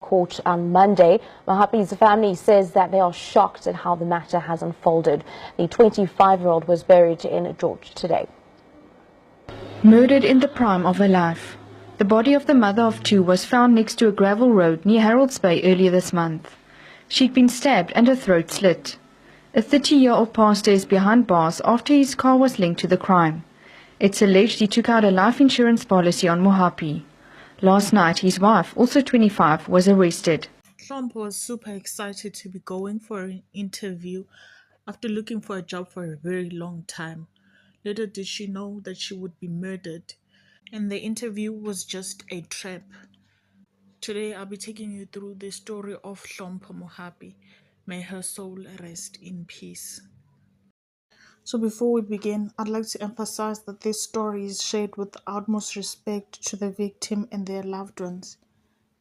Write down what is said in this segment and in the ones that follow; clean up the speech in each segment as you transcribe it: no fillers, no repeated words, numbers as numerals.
Court on Monday. Mohapi's family says that they are shocked at how the matter has unfolded. The 25-year-old was buried in George today. Murdered in the prime of her life. The body of the mother of two was found next to a gravel road near Harold's Bay earlier this month. She'd been stabbed and her throat slit. A 30-year-old pastor is behind bars after his car was linked to the crime. It's alleged he took out a life insurance policy on Mohapi. Last night, his wife, also 25, was arrested. Trump was super excited to be going for an interview after looking for a job for a very long time. Little did she know that she would be murdered, and the interview was just a trap. Today, I'll be taking you through the story of Hlompho Mohapi. May her soul rest in peace. So before we begin, I'd like to emphasize that this story is shared with the utmost respect to the victim and their loved ones.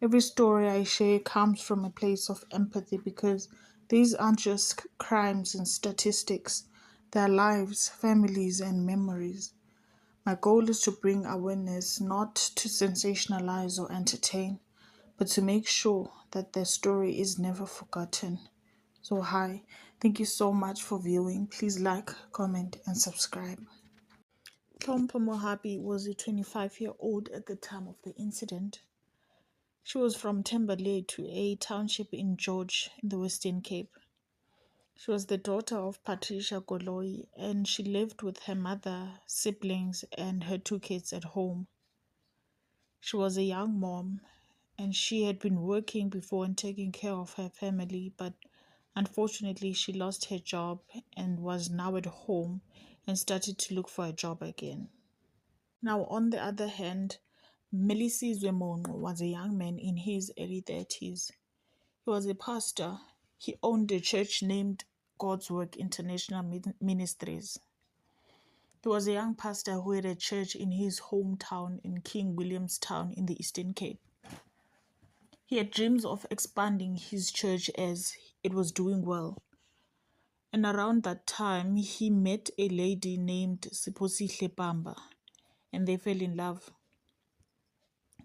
Every story I share comes from a place of empathy because these aren't just crimes and statistics. They are lives, families, and memories. My goal is to bring awareness, not to sensationalize or entertain, but to make sure that their story is never forgotten. So hi, thank you so much for viewing. Please like, comment, and subscribe. Hlompho Mohapi was a 25-year-old at the time of the incident. She was from Thembalethu, a township in George in the Western Cape. She was the daughter of Patricia Goloi, and she lived with her mother, siblings, and her two kids at home. She was a young mom, and she had been working before and taking care of her family, but unfortunately she lost her job and was now at home and started to look for a job again. Now, on the other hand, Melisizwe Monqo was a young man in his early 30s. He was a pastor. He owned a church named God's Work International Ministries. He was a young pastor who had a church in his hometown in King Williamstown in the Eastern Cape. He had dreams of expanding his church as it was doing well. And around that time, he met a lady named Siphosihle Pamba, and they fell in love.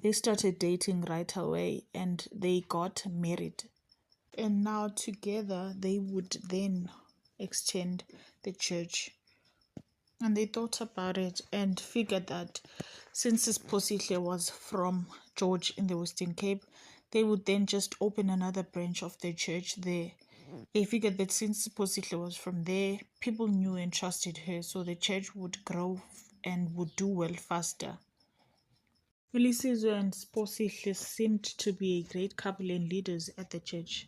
They started dating right away and they got married. And now together they would then extend the church. And they thought about it and figured that since Siphosihle was from George in the Western Cape, they would then just open another branch of the church there. They figured that since Siphosihle was from there, people knew and trusted her, so the church would grow and would do well faster. Melisizwe and Siphosihle seemed to be a great couple and leaders at the church.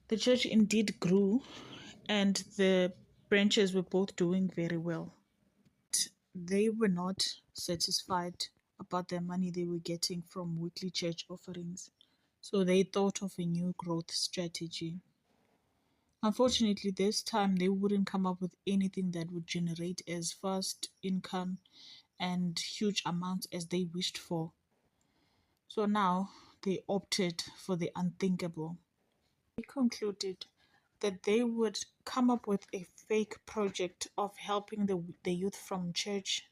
The church indeed grew, and the branches were both doing very well. They were not satisfied about the money they were getting from weekly church offerings, so they thought of a new growth strategy. Unfortunately, this time they wouldn't come up with anything that would generate as fast income and huge amounts as they wished for. So now they opted for the unthinkable. They concluded that they would come up with a fake project of helping the youth from church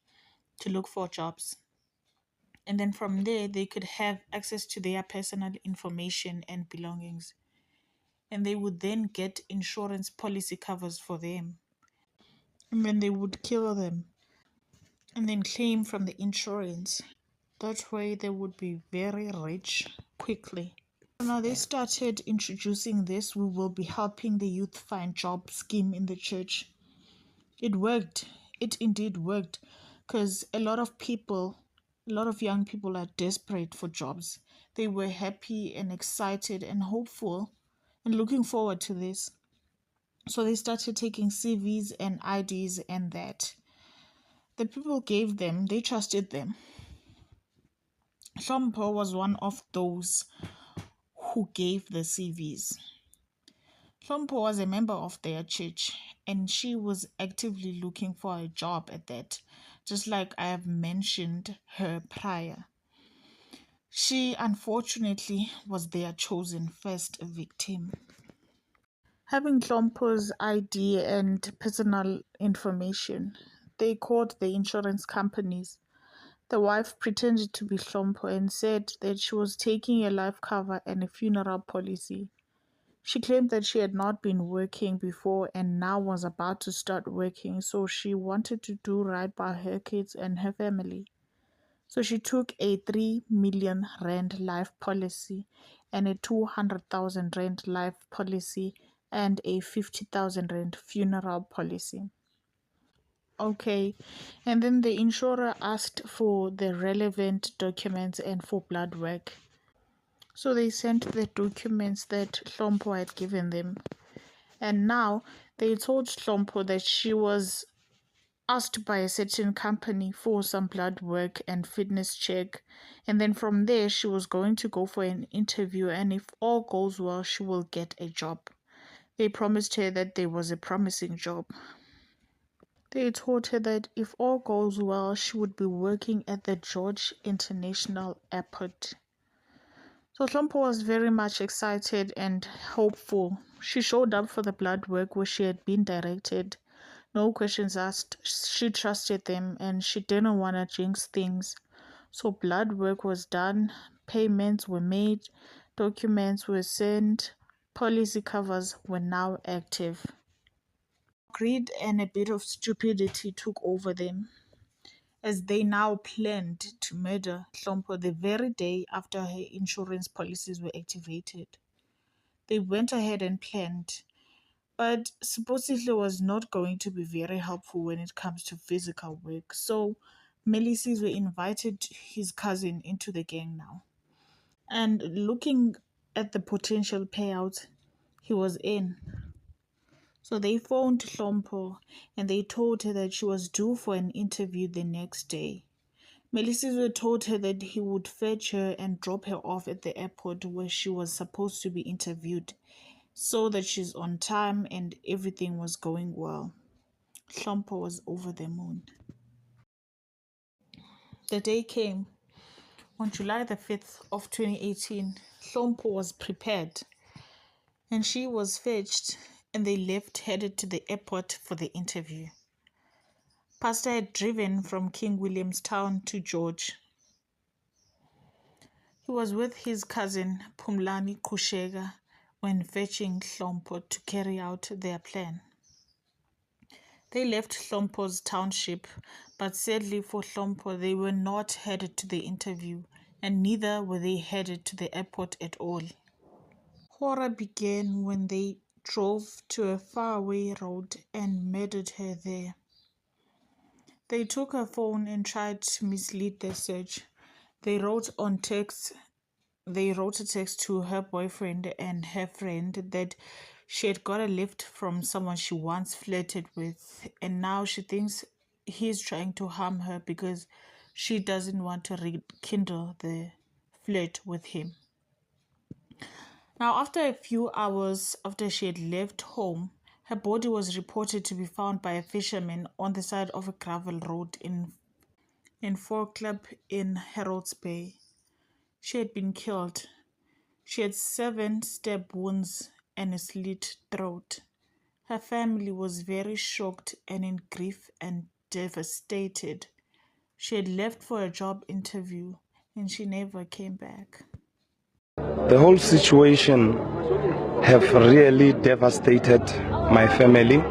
to look for jobs. And then from there, they could have access to their personal information and belongings. And they would then get insurance policy covers for them. And then they would kill them and then claim from the insurance. That way they would be very rich quickly. Now they started introducing this "we will be helping the youth find jobs" scheme in the church. It worked. It indeed worked, because a lot of young people are desperate for jobs. They were happy and excited and hopeful and looking forward to this. So they started taking CVs and IDs and that. The people gave them, they trusted them. Hlompho was one of those who gave the CVs. Hlompho was a member of their church and she was actively looking for a job at that, just like I have mentioned her prior. She unfortunately was their chosen first victim. Having Hlompho's ID and personal information, they called the insurance companies. The wife pretended to be Hlompo and said that she was taking a life cover and a funeral policy. She claimed that she had not been working before and now was about to start working, so she wanted to do right by her kids and her family. So she took a 3 million rand life policy and a 200,000 rand life policy and a 50,000 rand funeral policy. Okay, and then the insurer asked for the relevant documents and for blood work. So they sent the documents that Hlompo had given them. And now they told Hlompo that she was asked by a certain company for some blood work and fitness check. And then from there, she was going to go for an interview. And if all goes well, she will get a job. They promised her that there was a promising job. They told her that if all goes well, she would be working at the George International Airport. So Hlompo was very much excited and hopeful. She showed up for the blood work where she had been directed. No questions asked. She trusted them and she didn't want to jinx things. So blood work was done, payments were made, documents were sent, policy covers were now active. Greed and a bit of stupidity took over them, as they now planned to murder Hlompo the very day after her insurance policies were activated. They went ahead and planned, but Siposihle was not going to be very helpful when it comes to physical work, so Melisizwe invited his cousin into the gang now. And looking at the potential payout, he was in. So they phoned Hlompo and they told her that she was due for an interview the next day. Melisizwe told her that he would fetch her and drop her off at the airport where she was supposed to be interviewed, so that she's on time and everything was going well. Hlompo was over the moon. The day came. On July the 5th of 2018, Hlompo was prepared and she was fetched and they left headed to the airport for the interview. Pastor had driven from King Williamstown to George. He was with his cousin Phumlani Kushega when fetching Hlompo to carry out their plan. They left Hlompo's township, but sadly for Hlompo, they were not headed to the interview, and neither were they headed to the airport at all. Horror began when they drove to a faraway road and murdered her there. They took her phone and tried to mislead the search. They wrote a text to her boyfriend and her friend that she had got a lift from someone she once flirted with, and now she thinks he's trying to harm her because she doesn't want to rekindle the flirt with him. Now, after a few hours after she had left home, her body was reported to be found by a fisherman on the side of a gravel road in Fourclub in Harold's Bay. She had been killed. She had 7 stab wounds and a slit throat. Her family was very shocked and in grief and devastated. She had left for a job interview and she never came back. The whole situation have really devastated my family.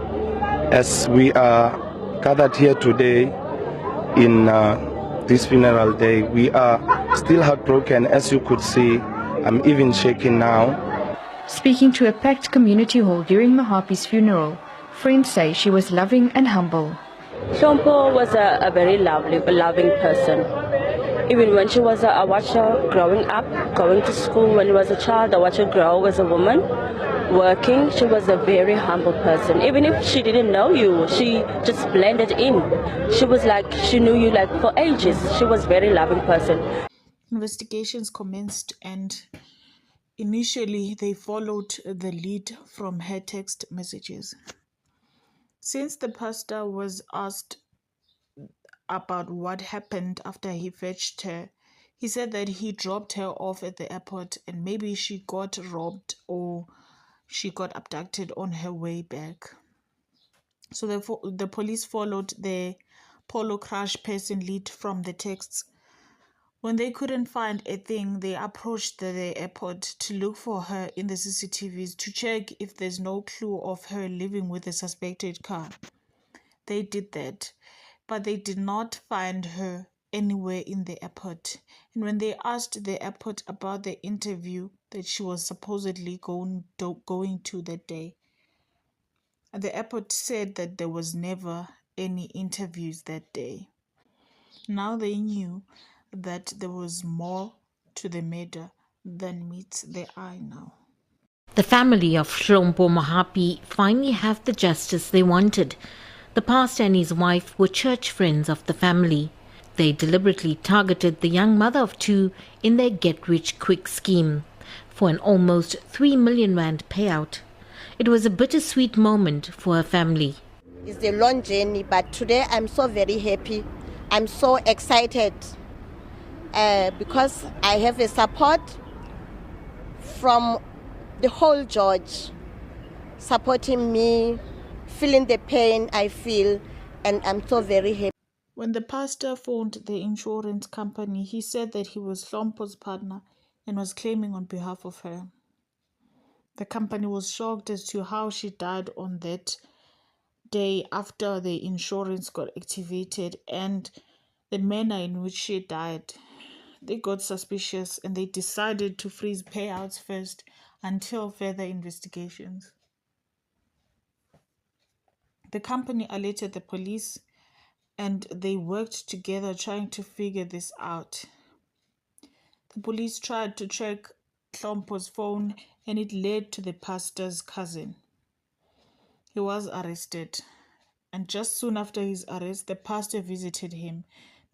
As we are gathered here today in this funeral day, we are still heartbroken. As you could see, I'm even shaking now. Speaking to a packed community hall during Mahapi's funeral, friends say she was loving and humble. Hlompo was a very loving person. Even when she was I watched her growing up, going to school. When she was a child, I watched her grow as a woman, working. She was a very humble person. Even if she didn't know you, she just blended in. She was like, she knew you like for ages. She was a very loving person. Investigations commenced and initially they followed the lead from her text messages. Since the pastor was asked about what happened after he fetched her, he said that he dropped her off at the airport and maybe she got robbed or she got abducted on her way back. So the police followed the Polo Crush person lead from the texts. When they couldn't find a thing, they approached the airport to look for her in the CCTVs to check if there's no clue of her living with a suspected car. They did that, but they did not find her anywhere in the airport. And when they asked the airport about the interview that she was supposedly going to that day, the airport said that there was never any interviews that day. Now they knew that there was more to the murder than meets the eye now. The family of Hlompo Mohapi finally have the justice they wanted. The pastor and his wife were church friends of the family. They deliberately targeted the young mother of two in their get-rich-quick scheme for an almost 3 million rand payout. It was a bittersweet moment for her family. It's a long journey, but today I'm so very happy. I'm so excited because I have a support from the whole church supporting me, feeling the pain I feel, and I'm so very happy. When the pastor phoned the insurance company, he said that he was Hlompo's partner and was claiming on behalf of her. The company was shocked as to how she died on that day after the insurance got activated and the manner in which she died. They got suspicious and they decided to freeze payouts first until further investigations. The company alerted the police and they worked together trying to figure this out. The police tried to track Hlompo's phone and it led to the pastor's cousin. He was arrested, and just soon after his arrest, the pastor visited him,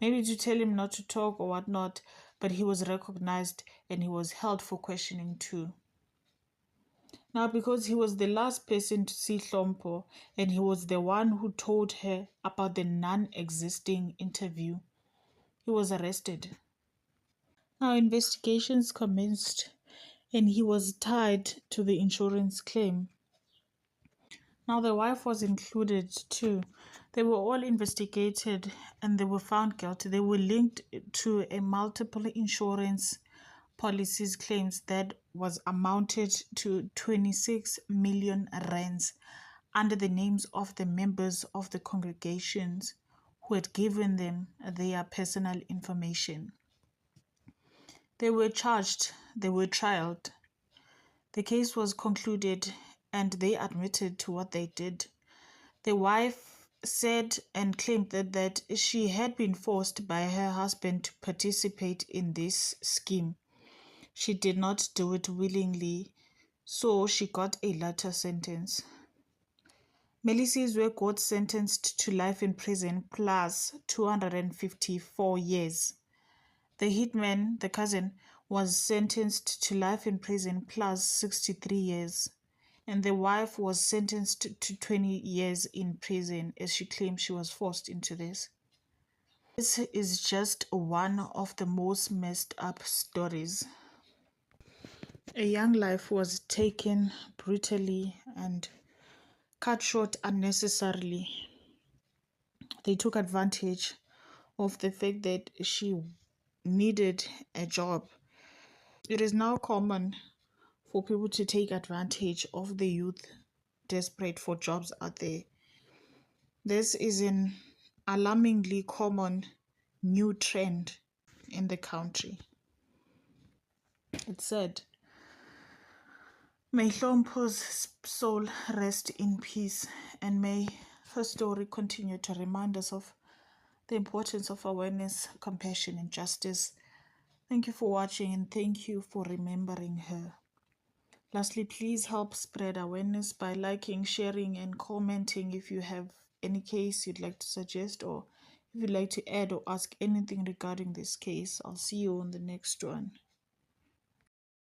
maybe to tell him not to talk or whatnot, but he was recognized and he was held for questioning too. Now, because he was the last person to see Hlompo and he was the one who told her about the non-existing interview, he was arrested. Now, investigations commenced and he was tied to the insurance claim. Now, the wife was included too. They were all investigated and they were found guilty. They were linked to a multiple insurance policies claims that was amounted to 26 million rands under the names of the members of the congregations who had given them their personal information. They were charged, they were trialed. The case was concluded and they admitted to what they did. The wife said and claimed that she had been forced by her husband to participate in this scheme. She did not do it willingly, so she got a lighter sentence. Melisizwe got sentenced to life in prison plus 254 years. The hitman, the cousin, was sentenced to life in prison plus 63 years. And the wife was sentenced to 20 years in prison as she claimed she was forced into this. This is just one of the most messed up stories. A young life was taken brutally and cut short unnecessarily. They took advantage of the fact that she needed a job. It is now common for people to take advantage of the youth desperate for jobs out there. This is an alarmingly common new trend in the country. It's sad. May Hlompo's soul rest in peace, and may her story continue to remind us of the importance of awareness, compassion, and justice. Thank you for watching and thank you for remembering her. Lastly, please help spread awareness by liking, sharing, and commenting if you have any case you'd like to suggest or if you'd like to add or ask anything regarding this case. I'll see you on the next one.